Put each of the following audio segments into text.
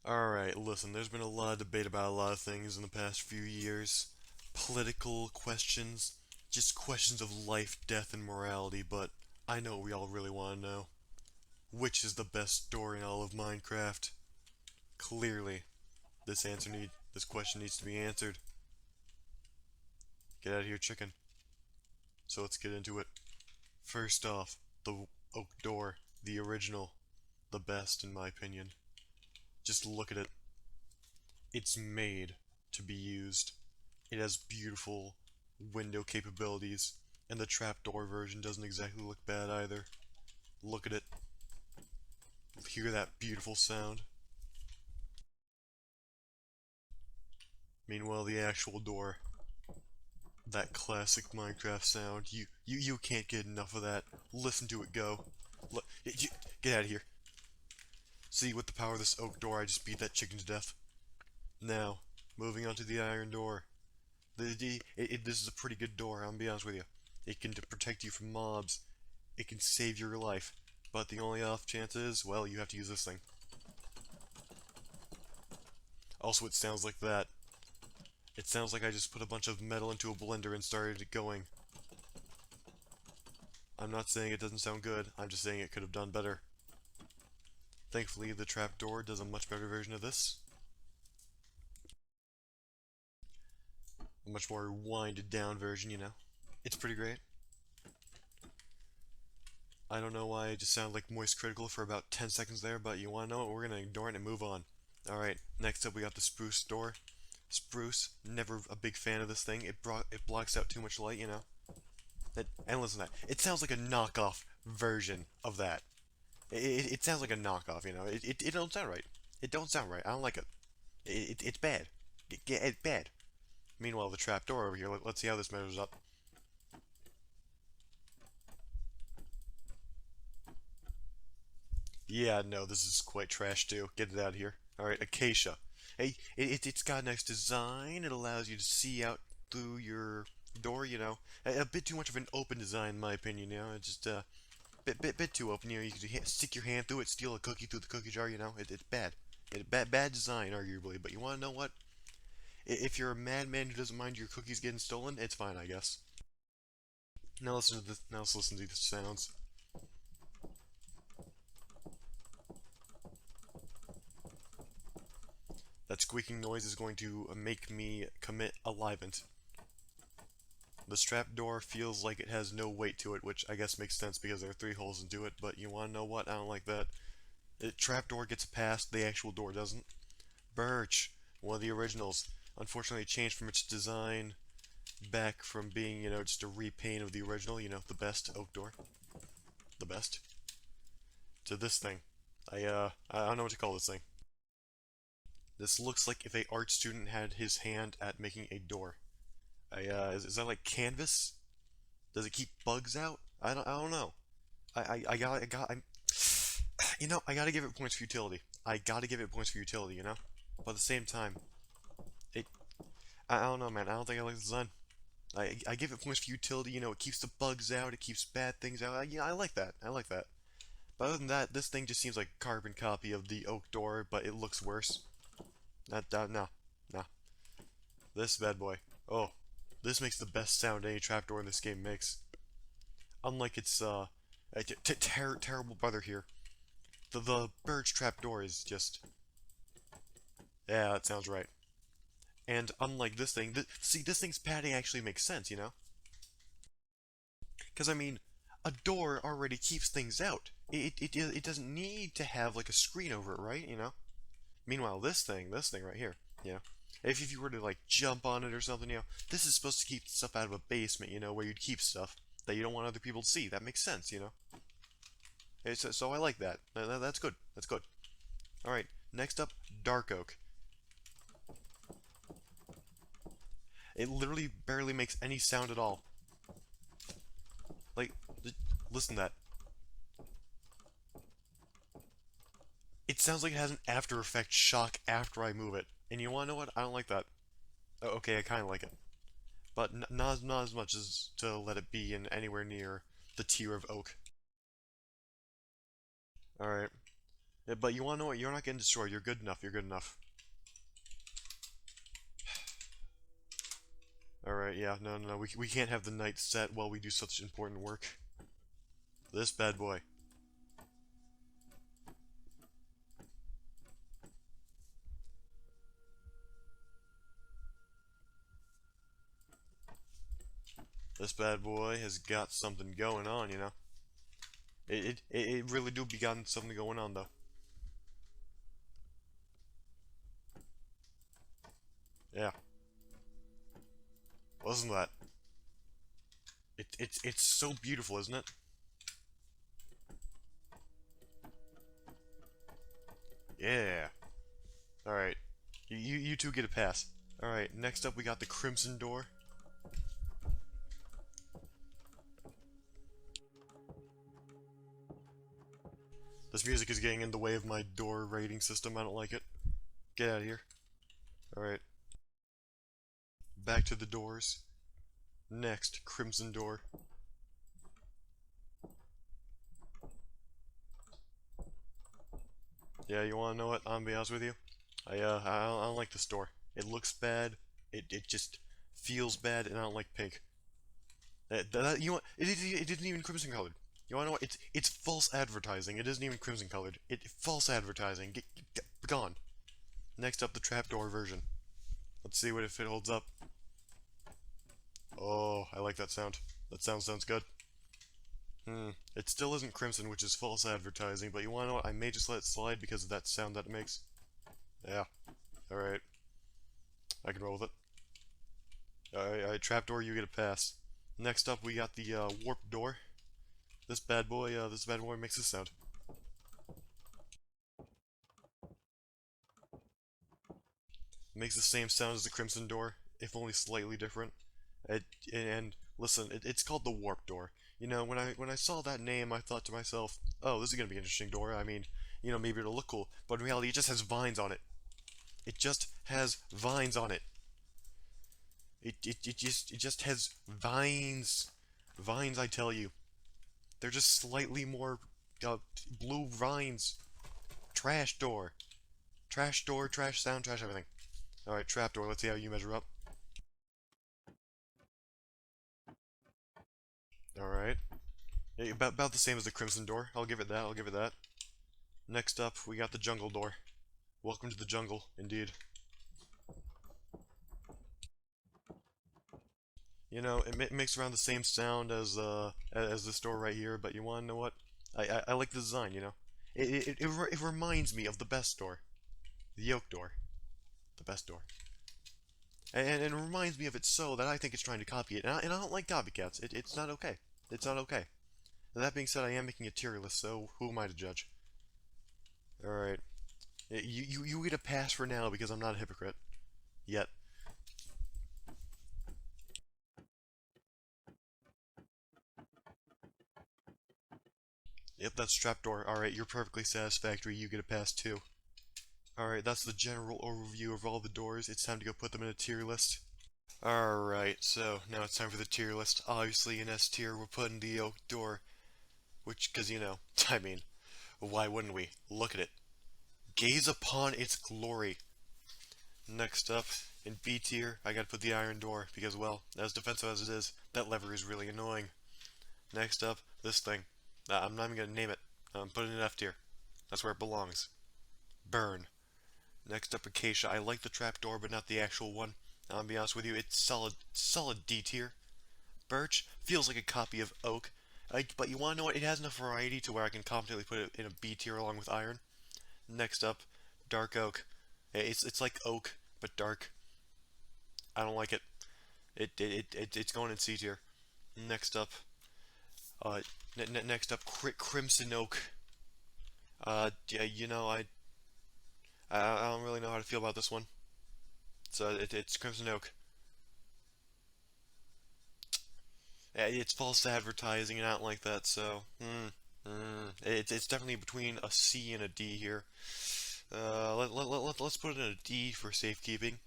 Alright, listen, there's been a lot of debate about a lot of things in the past few years. Political questions, just questions of life, death, and morality, but I know we all really want to know. Which is the best door in all of Minecraft? Clearly, this question needs to be answered. Get out of here, chicken. So let's get into it. First off, the oak door, the original, the best in my opinion. Just look at it. It's made to be used. It has beautiful window capabilities, and the trapdoor version doesn't exactly look bad either. Look at it. Hear that beautiful sound. Meanwhile, the actual door, that classic Minecraft sound, you can't get enough of that. Listen to it go. Look, get out of here. See, with the power of this oak door, I just beat that chicken to death. Now, moving on to the iron door. This is a pretty good door, I'm gonna be honest with you. It can protect you from mobs. It can save your life. But the only off chance is, well, you have to use this thing. Also, it sounds like that. It sounds like I just put a bunch of metal into a blender and started it going. I'm not saying it doesn't sound good, I'm just saying it could have done better. Thankfully, the trapdoor does a much better version of this. A much more winded down version, you know. It's pretty great. I don't know why I just sounded like Moist Critical for about 10 seconds there, but you wanna know what? We're gonna ignore it and move on. Alright, next up we got the spruce door. Spruce, never a big fan of this thing. It blocks out too much light, you know. And listen to that. It sounds like a knockoff version of that. It sounds like a knockoff, you know. It don't sound right. It don't sound right. I don't like it. It's bad. It's bad. Meanwhile, the trapdoor over here, let's see how this measures up. Yeah, no, this is quite trash too. Get it out of here. Alright, Acacia. Hey, it's got a nice design. It allows you to see out through your door, you know. A bit too much of an open design, in my opinion, you know. It's just, bit too open, you know. You could stick your hand through it, steal a cookie through the cookie jar, you know. It's bad. Bad design, arguably. But you want to know what? If you're a madman who doesn't mind your cookies getting stolen, it's fine, I guess. Now listen to this. Now let's listen to the sounds. That squeaking noise is going to make me commit a libent. The strap door feels like it has no weight to it, which I guess makes sense because there are 3 holes into it, but you wanna know what? I don't like that. Trapdoor gets past, the actual door doesn't. Birch, one of the originals. Unfortunately, it changed from its design back from being, you know, just a repaint of the original, you know, the best oak door. The best. To this thing. I don't know what to call this thing. This looks like if a art student had his hand at making a door. Is that like canvas? Does it keep bugs out? I don't know. You know, I gotta give it points for utility. I gotta give it points for utility, you know? But at the same time, it, I don't know, man. I don't think I like the design. I give it points for utility, you know, it keeps the bugs out, it keeps bad things out. Yeah, I like that. I like that. But other than that, this thing just seems like a carbon copy of the oak door, but it looks worse. No. No. This bad boy. Oh, this makes the best sound any trapdoor in this game makes. Unlike its terrible brother here. The birch trapdoor is just, yeah, that sounds right. And unlike this thing, see, this thing's padding actually makes sense, you know? Because I mean, a door already keeps things out. It doesn't need to have like a screen over it, right? You know. Meanwhile, this thing right here, you know, if you were to like jump on it or something, you know, this is supposed to keep stuff out of a basement, you know, where you'd keep stuff that you don't want other people to see. That makes sense, you know. So I like that. That's good. That's good. All right. Next up, dark oak. It literally barely makes any sound at all. Like, listen to that. It sounds like it has an after effect shock after I move it. And you wanna know what? I don't like that. Okay, I kinda like it. But not as much as to let it be in anywhere near the tier of oak. Alright. But you wanna know what? You're not getting destroyed. You're good enough. You're good enough. Alright, yeah, no. We can't have the night set while we do such important work. This bad boy. This bad boy has got something going on, you know? It really do be got something going on, though. Yeah. Wasn't that? It's so beautiful, isn't it? Yeah. Alright. You two get a pass. Alright, next up we got the Crimson Door. This music is getting in the way of my door rating system. I don't like it. Get out of here. Alright. Back to the doors. Next, Crimson Door. Yeah, you wanna know what? I'm gonna be honest with you. I don't like this door. It looks bad. It just feels bad, and I don't like pink. You know what? It isn't even crimson colored. You wanna know what? It's false advertising. It isn't even crimson colored. False advertising. Get gone. Next up, the trapdoor version. Let's see what if it holds up. Oh, I like that sound. That sounds good. It still isn't crimson, which is false advertising, but you wanna know what? I may just let it slide because of that sound that it makes. Yeah. Alright. I can roll with it. Alright, trapdoor, you get a pass. Next up, we got the warp door. This bad boy makes this sound. It makes the same sound as the crimson door, if only slightly different. And listen, it's called the warp door. You know, when I saw that name, I thought to myself, oh, this is gonna be an interesting door. I mean, you know, maybe it'll look cool, but in reality, it just has vines on it. It just has vines on it. It just has vines. Vines, I tell you. They're just slightly more blue vines. Trash door. Trash door, trash sound, trash everything. Alright, trapdoor, let's see how you measure up. Alright. Yeah, about the same as the crimson door. I'll give it that, I'll give it that. Next up, we got the jungle door. Welcome to the jungle, indeed. You know, it makes around the same sound as this door right here, but you wanna know what? I like the design, you know? It reminds me of the best door. The oak door. The best door. And it reminds me of it so that I think it's trying to copy it. And I don't like copycats. It's not okay. It's not okay. And that being said, I am making a tier list, so who am I to judge? Alright. You get a pass for now because I'm not a hypocrite. Yet. Yep, that's trapdoor. Alright, you're perfectly satisfactory. You get a pass too. Alright, that's the general overview of all the doors. It's time to go put them in a tier list. Alright, so now it's time for the tier list. Obviously, in S tier, we're putting the oak door. Which, cause you know, I mean, why wouldn't we? Look at it. Gaze upon its glory. Next up, in B tier, I gotta put the iron door, because, well, as defensive as it is, that lever is really annoying. Next up, this thing. I'm not even gonna name it. I'm putting it in F tier. That's where it belongs. Burn. Next up, Acacia. I like the trapdoor, but not the actual one. I'll be honest with you, it's solid D tier. Birch feels like a copy of oak, but you wanna know what? It has enough variety to where I can confidently put it in a B tier along with iron. Next up, dark oak. It's like oak, but dark. I don't like it. It's going in C tier. Next up, uh, next up, crimson oak. Yeah, you know, I don't really know how to feel about this one. So it's crimson oak. It's false advertising, and I don't like that. So, it's definitely between a C and a D here. Let's put it in a D for safekeeping.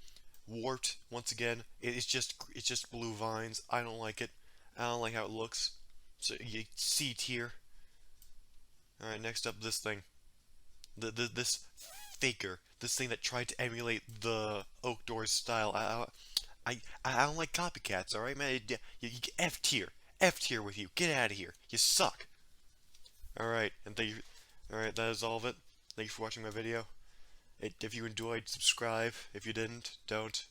Warped, once again, it's just blue vines. I don't like it. I don't like how it looks. So C tier. Alright, next up this thing. This faker, this thing that tried to emulate the oak doors style. I don't like copycats. All right, man. You F tier, F tier with you. Get out of here. You suck. All right, and thank you. All right, that is all of it. Thank you for watching my video. If you enjoyed, subscribe. If you didn't, don't.